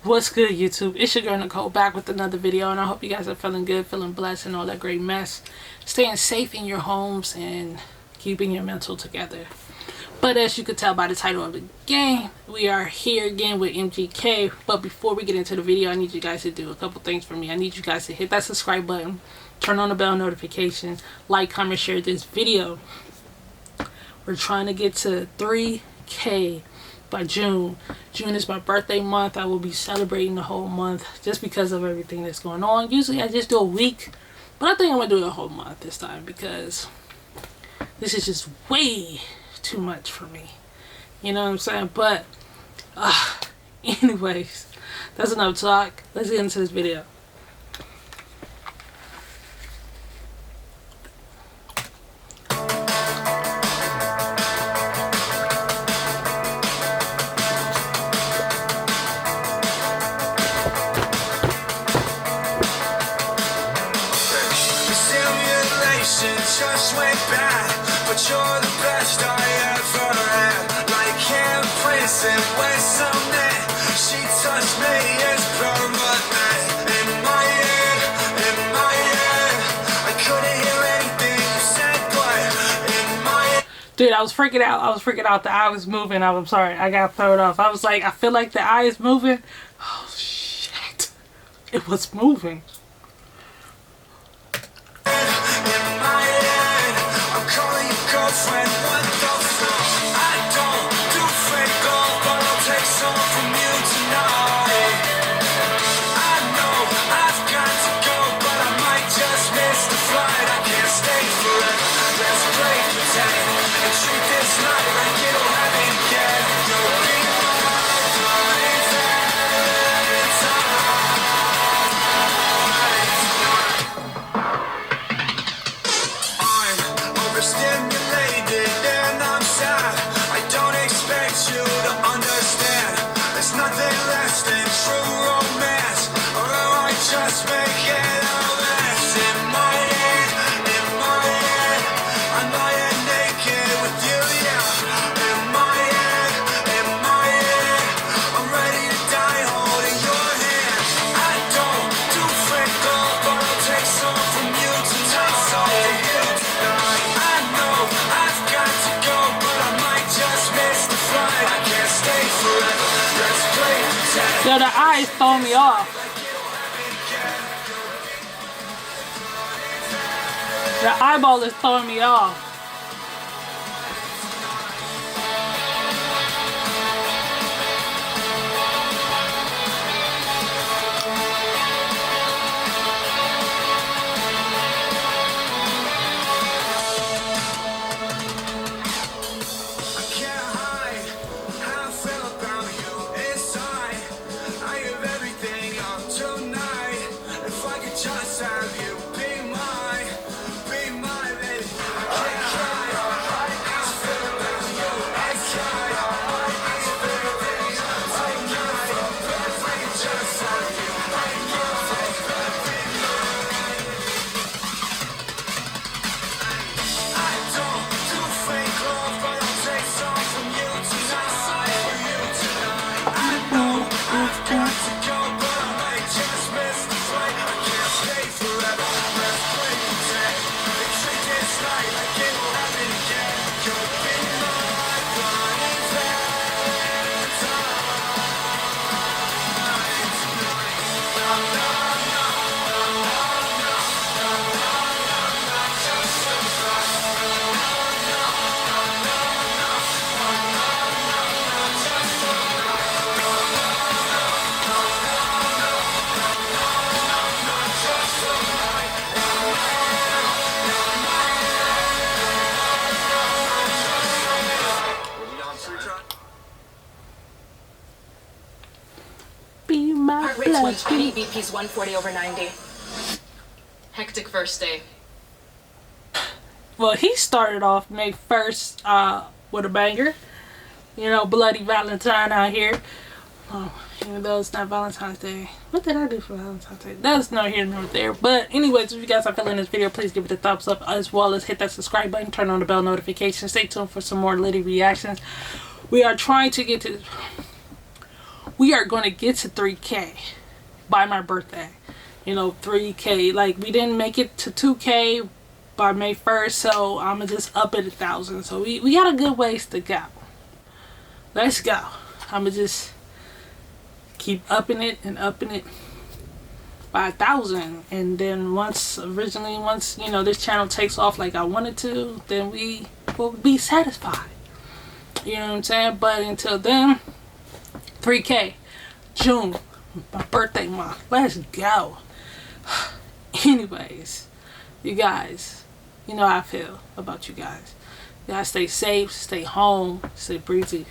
What's good, YouTube? It's your girl Nicole back with another video, and I hope you guys are feeling good, feeling blessed, and all that great mess. Staying safe in your homes and keeping your mental together. But as you could tell by the title of the game, we are here again with MGK. But before we get into the video, I need you guys to do a couple things for me. I need you guys to hit that subscribe button, turn on the bell notification, like, comment, share this video. We're trying to get to 3K by June. June is my birthday month. I will be celebrating the whole month just because of everything that's going on. Usually I just do a week, but I think I'm gonna do the whole month this time because this is just way too much for me. You know what I'm saying? But anyways, that's enough talk. Let's get into this video. Just went bad, but you're the best I ever had. Like Kim Prison when someday she touched me as permanent. In my head, I couldn't hear anything you said, but in my head. Dude, I was freaking out. The eye was moving. I'm sorry. I got thrown off. I was like, I feel like the eye is moving. Oh, shit. It was moving. Girlfriend, what the fuck? I don't do fake gold, but I'll take some from you tonight. I know I've got to go, but I might just miss the flight. I can't stay forever. Let's play pretend and treat this night like it'll happen again. You'll be overstimulated and I'm sad. I don't expect you to understand. There's nothing less than true romance, or I just make it a mess. In my head, I'm lying naked with you, yeah. In my head, I'm ready to die holding your hand. I don't do fake love, but I'll take some from you tonight. Yo, the eyes throw me off. The eyeball is throwing me off. Just have you be mine, baby. Heart rate's 120, BP's 140 over 90. Hectic first day. Well, he started off May 1st with a banger. You know, Bloody Valentine out here. Even though it's not Valentine's Day. What did I do for Valentine's Day? That's not here nor there. But anyways, if you guys are feeling this video, please give it a thumbs up, as well as hit that subscribe button, turn on the bell notification. Stay tuned for some more Liddy reactions. We are trying to get to we are going to get to 3K by my birthday. You know, 3K. Like, we didn't make it to 2K by May 1st, so I'm going to just up it 1,000. So we got a good ways to go. Let's go. I'm going to just keep upping it and upping it by 1,000. And then once, you know, this channel takes off like I wanted to, then we will be satisfied. You know what I'm saying? But until then, 3K, June, my birthday month. Let's go. Anyways, you guys, you know how I feel about you guys. You guys stay safe, stay home, stay breezy.